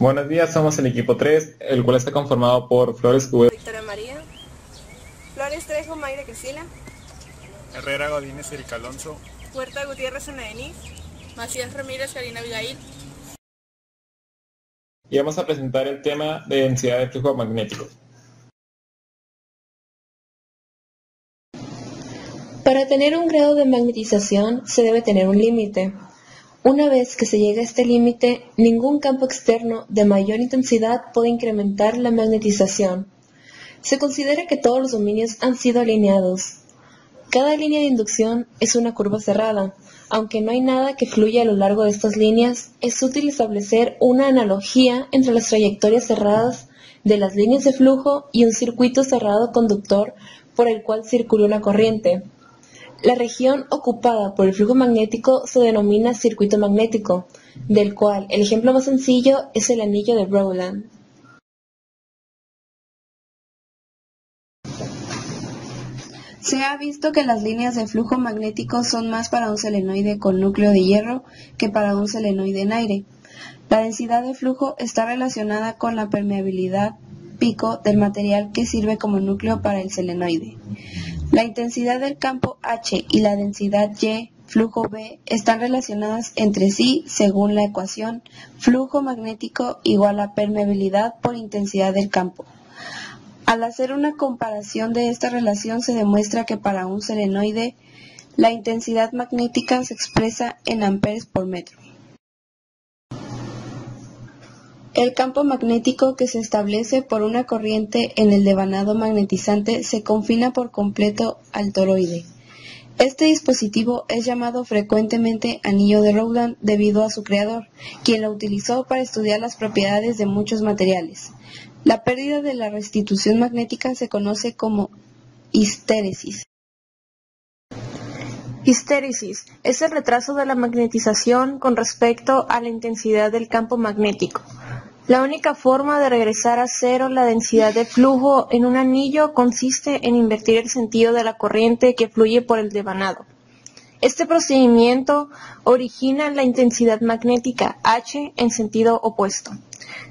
Buenos días, somos el equipo 3, el cual está conformado por Flores Cubero, Victoria María, Flores Trejo, Mayra Cristina, Herrera Godínez, Erika Alonso, Huerta Gutiérrez, Ana Denise, Macías Ramírez, Karina Abigail. y vamos a presentar el tema de densidad de flujo magnético. Para tener un grado de magnetización se debe tener un límite. Una vez que se llega a este límite, ningún campo externo de mayor intensidad puede incrementar la magnetización. Se considera que todos los dominios han sido alineados. Cada línea de inducción es una curva cerrada. Aunque no hay nada que fluya a lo largo de estas líneas, es útil establecer una analogía entre las trayectorias cerradas de las líneas de flujo y un circuito cerrado conductor por el cual circula una corriente. La región ocupada por el flujo magnético se denomina circuito magnético, del cual el ejemplo más sencillo es el anillo de Rowland. Se ha visto que las líneas de flujo magnético son más para un solenoide con núcleo de hierro que para un solenoide en aire. La densidad de flujo está relacionada con la permeabilidad pico del material que sirve como núcleo para el solenoide. La intensidad del campo H y la densidad Y, flujo B, están relacionadas entre sí según la ecuación flujo magnético igual a permeabilidad por intensidad del campo. Al hacer una comparación de esta relación se demuestra que para un solenoide la intensidad magnética se expresa en amperes por metro. El campo magnético que se establece por una corriente en el devanado magnetizante se confina por completo al toroide. Este dispositivo es llamado frecuentemente anillo de Rowland debido a su creador, quien lo utilizó para estudiar las propiedades de muchos materiales. La pérdida de la restitución magnética se conoce como histéresis. Histéresis es el retraso de la magnetización con respecto a la intensidad del campo magnético. La única forma de regresar a cero la densidad de flujo en un anillo consiste en invertir el sentido de la corriente que fluye por el devanado. Este procedimiento origina la intensidad magnética H en sentido opuesto.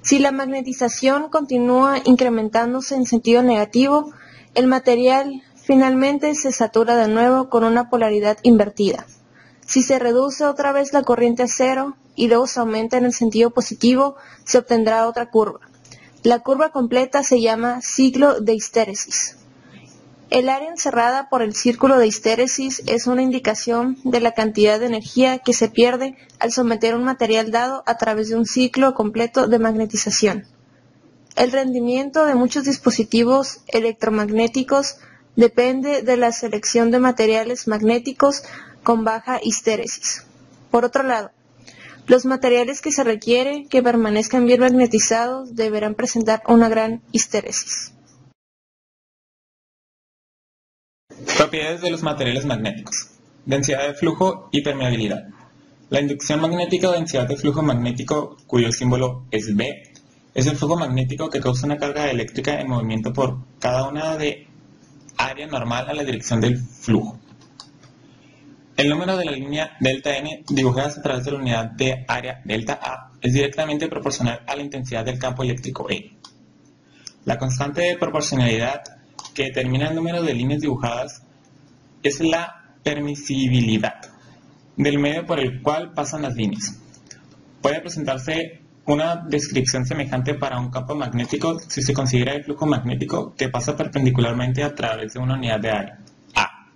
Si la magnetización continúa incrementándose en sentido negativo, el material finalmente se satura de nuevo con una polaridad invertida. Si se reduce otra vez la corriente a cero y luego se aumenta en el sentido positivo, se obtendrá otra curva. La curva completa se llama ciclo de histéresis. El área encerrada por el círculo de histéresis es una indicación de la cantidad de energía que se pierde al someter un material dado a través de un ciclo completo de magnetización. El rendimiento de muchos dispositivos electromagnéticos depende de la selección de materiales magnéticos con baja histéresis. Por otro lado, los materiales que se requiere que permanezcan bien magnetizados deberán presentar una gran histéresis. Propiedades de los materiales magnéticos. Densidad de flujo y permeabilidad. La inducción magnética o densidad de flujo magnético, cuyo símbolo es B, es el flujo magnético que causa una carga eléctrica en movimiento por cada una de área normal a la dirección del flujo. El número de la línea delta n dibujada a través de la unidad de área delta A es directamente proporcional a la intensidad del campo eléctrico E. La constante de proporcionalidad que determina el número de líneas dibujadas es la permisibilidad del medio por el cual pasan las líneas. Puede presentarse una descripción semejante para un campo magnético si se considera el flujo magnético que pasa perpendicularmente a través de una unidad de área, A.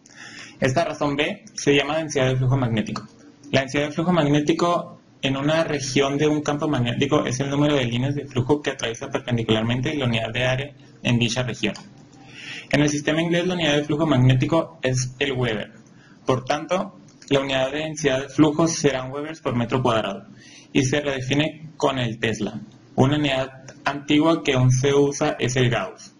Esta razón B se llama densidad de flujo magnético. La densidad de flujo magnético en una región de un campo magnético es el número de líneas de flujo que atraviesa perpendicularmente la unidad de área en dicha región. En el sistema inglés la unidad de flujo magnético es el Weber. Por tanto, la unidad de densidad de flujo será Webers por metro cuadrado y se redefine con el Tesla. Una unidad antigua que aún se usa es el Gauss.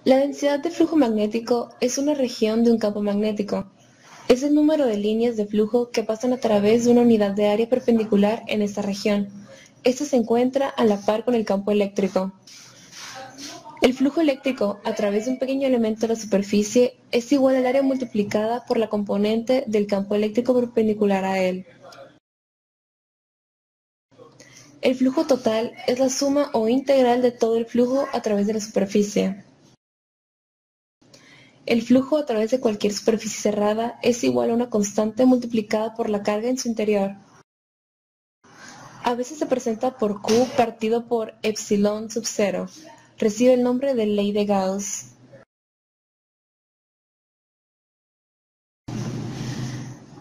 La densidad de flujo magnético es una región de un campo magnético. Es el número de líneas de flujo que pasan a través de una unidad de área perpendicular en esta región. Esta se encuentra a la par con el campo eléctrico. El flujo eléctrico a través de un pequeño elemento de la superficie es igual al área multiplicada por la componente del campo eléctrico perpendicular a él. El flujo total es la suma o integral de todo el flujo a través de la superficie. El flujo a través de cualquier superficie cerrada es igual a una constante multiplicada por la carga en su interior. A veces se presenta por Q partido por epsilon sub 0. Recibe el nombre de ley de Gauss.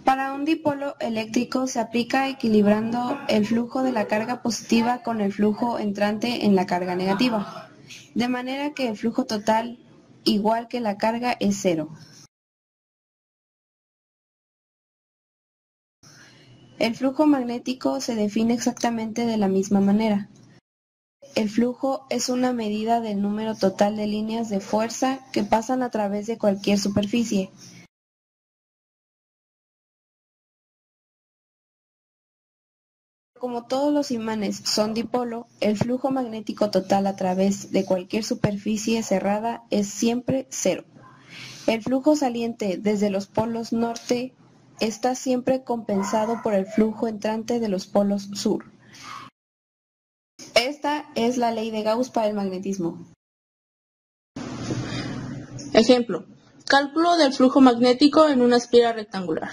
Para un dipolo eléctrico se aplica equilibrando el flujo de la carga positiva con el flujo entrante en la carga negativa, de manera que el flujo total, igual que la carga, es cero. El flujo magnético se define exactamente de la misma manera. El flujo es una medida del número total de líneas de fuerza que pasan a través de cualquier superficie. Como todos los imanes son dipolo, el flujo magnético total a través de cualquier superficie cerrada es siempre cero. El flujo saliente desde los polos norte está siempre compensado por el flujo entrante de los polos sur. Esta es la ley de Gauss para el magnetismo. Ejemplo. Cálculo del flujo magnético en una esfera rectangular.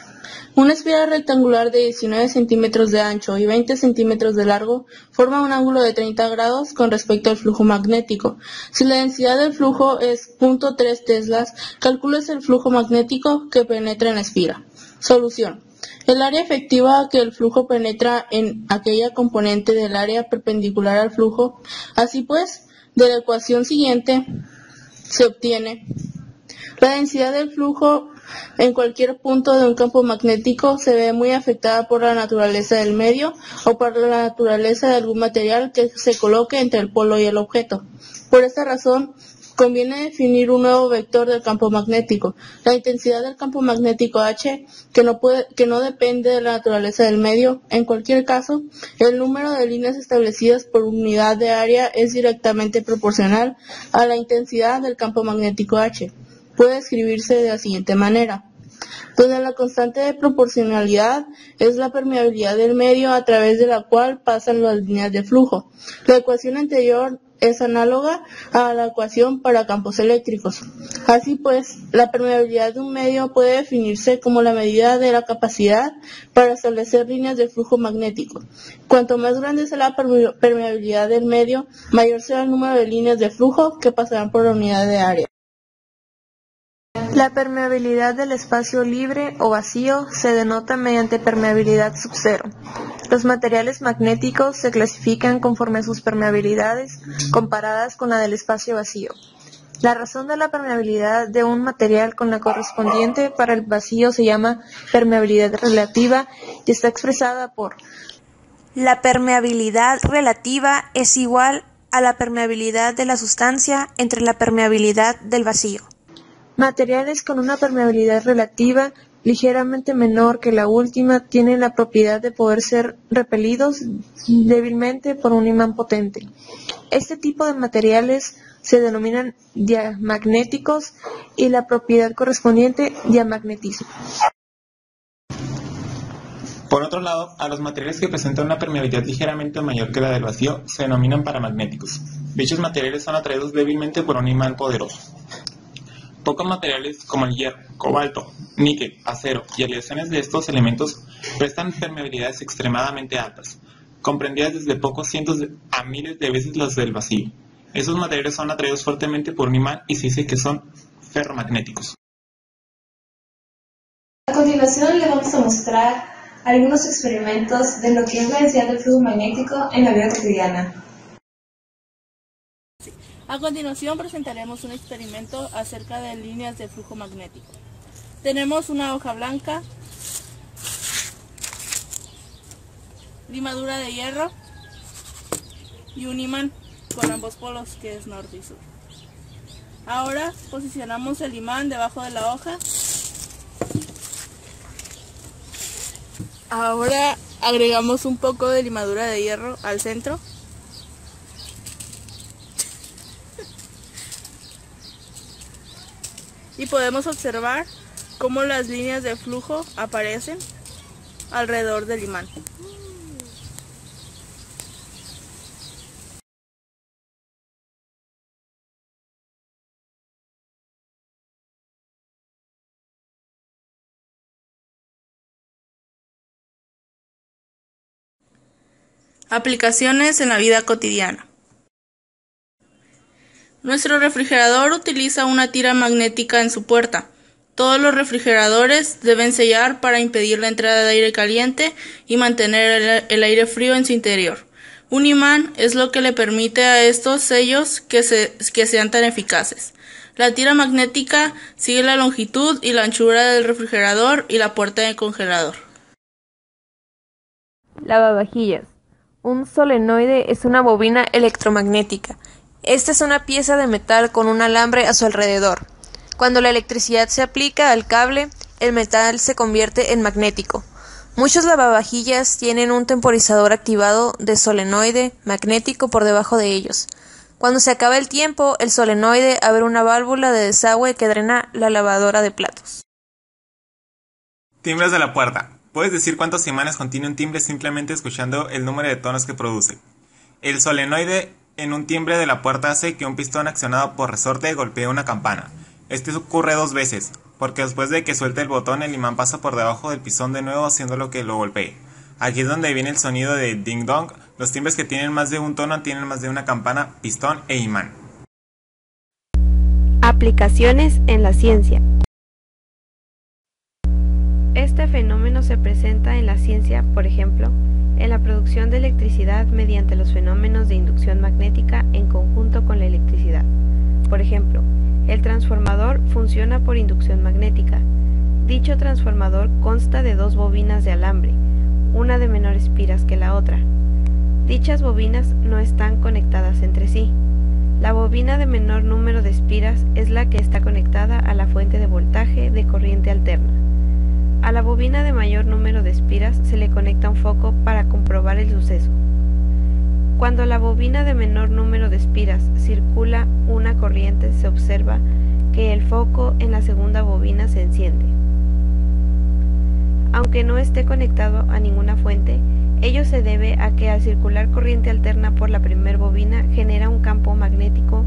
Una esfera rectangular de 19 centímetros de ancho y 20 centímetros de largo forma un ángulo de 30 grados con respecto al flujo magnético. Si la densidad del flujo es 0.3 teslas, calcules el flujo magnético que penetra en la esfera. Solución. El área efectiva que el flujo penetra en aquella componente del área perpendicular al flujo. Así pues, de la ecuación siguiente se obtiene la densidad del flujo en cualquier punto de un campo magnético se ve muy afectada por la naturaleza del medio o por la naturaleza de algún material que se coloque entre el polo y el objeto. Por esta razón, conviene definir un nuevo vector del campo magnético. La intensidad del campo magnético H, que no depende de la naturaleza del medio. En cualquier caso, el número de líneas establecidas por unidad de área es directamente proporcional a la intensidad del campo magnético H. Puede escribirse de la siguiente manera, donde la constante de proporcionalidad es la permeabilidad del medio a través de la cual pasan las líneas de flujo. La ecuación anterior es análoga a la ecuación para campos eléctricos. Así pues, la permeabilidad de un medio puede definirse como la medida de la capacidad para establecer líneas de flujo magnético. Cuanto más grande sea la permeabilidad del medio, mayor será el número de líneas de flujo que pasarán por la unidad de área. La permeabilidad del espacio libre o vacío se denota mediante permeabilidad sub 0. Los materiales magnéticos se clasifican conforme a sus permeabilidades comparadas con la del espacio vacío. La razón de la permeabilidad de un material con la correspondiente para el vacío se llama permeabilidad relativa y está expresada por la permeabilidad relativa es igual a la permeabilidad de la sustancia entre la permeabilidad del vacío. Materiales con una permeabilidad relativa ligeramente menor que la última tienen la propiedad de poder ser repelidos débilmente por un imán potente. Este tipo de materiales se denominan diamagnéticos y la propiedad correspondiente diamagnetismo. Por otro lado, a los materiales que presentan una permeabilidad ligeramente mayor que la del vacío se denominan paramagnéticos. Dichos materiales son atraídos débilmente por un imán poderoso. Pocos materiales como el hierro, cobalto, níquel, acero y aleaciones de estos elementos prestan permeabilidades extremadamente altas, comprendidas desde pocos cientos a miles de veces las del vacío. Esos materiales son atraídos fuertemente por un imán y se dice que son ferromagnéticos. A continuación le vamos a mostrar algunos experimentos de lo que es la densidad del flujo magnético en la vida cotidiana. A continuación presentaremos un experimento acerca de líneas de flujo magnético. Tenemos una hoja blanca, limadura de hierro y un imán con ambos polos que es norte y sur. Ahora posicionamos el imán debajo de la hoja. Ahora agregamos un poco de limadura de hierro al centro. Y podemos observar cómo las líneas de flujo aparecen alrededor del imán. Aplicaciones en la vida cotidiana. Nuestro refrigerador utiliza una tira magnética en su puerta. Todos los refrigeradores deben sellar para impedir la entrada de aire caliente y mantener el aire frío en su interior. Un imán es lo que le permite a estos sellos que sean tan eficaces. La tira magnética sigue la longitud y la anchura del refrigerador y la puerta del congelador. Lavavajillas. Un solenoide es una bobina electromagnética. Esta es una pieza de metal con un alambre a su alrededor. Cuando la electricidad se aplica al cable, el metal se convierte en magnético. Muchos lavavajillas tienen un temporizador activado de solenoide magnético por debajo de ellos. Cuando se acaba el tiempo, el solenoide abre una válvula de desagüe que drena la lavadora de platos. Timbres de la puerta. Puedes decir cuántos imanes contiene un timbre simplemente escuchando el número de tonos que produce. El solenoide en un timbre de la puerta hace que un pistón accionado por resorte golpee una campana. Esto ocurre 2 veces, porque después de que suelte el botón el imán pasa por debajo del pistón de nuevo haciéndolo que lo golpee. Aquí es donde viene el sonido de ding dong. Los timbres que tienen más de un tono tienen más de una campana, pistón e imán. Aplicaciones en la ciencia. Este fenómeno se presenta en la ciencia, por ejemplo, en la producción de electricidad mediante los fenómenos de inducción magnética en conjunto con la electricidad. Por ejemplo, el transformador funciona por inducción magnética. Dicho transformador consta de 2 bobinas de alambre, una de menores espiras que la otra. Dichas bobinas no están conectadas entre sí. La bobina de menor número de espiras es la que está conectada a la fuente de voltaje de corriente alterna. A la bobina de mayor número de espiras se le conecta un foco para comprobar el suceso. Cuando la bobina de menor número de espiras circula una corriente, se observa que el foco en la segunda bobina se enciende. Aunque no esté conectado a ninguna fuente, ello se debe a que al circular corriente alterna por la primera bobina genera un campo magnético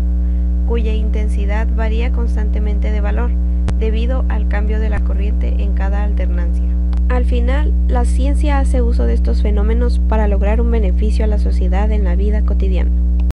cuya intensidad varía constantemente de valor, debido al cambio de la corriente en cada alternancia. Al final, la ciencia hace uso de estos fenómenos para lograr un beneficio a la sociedad en la vida cotidiana.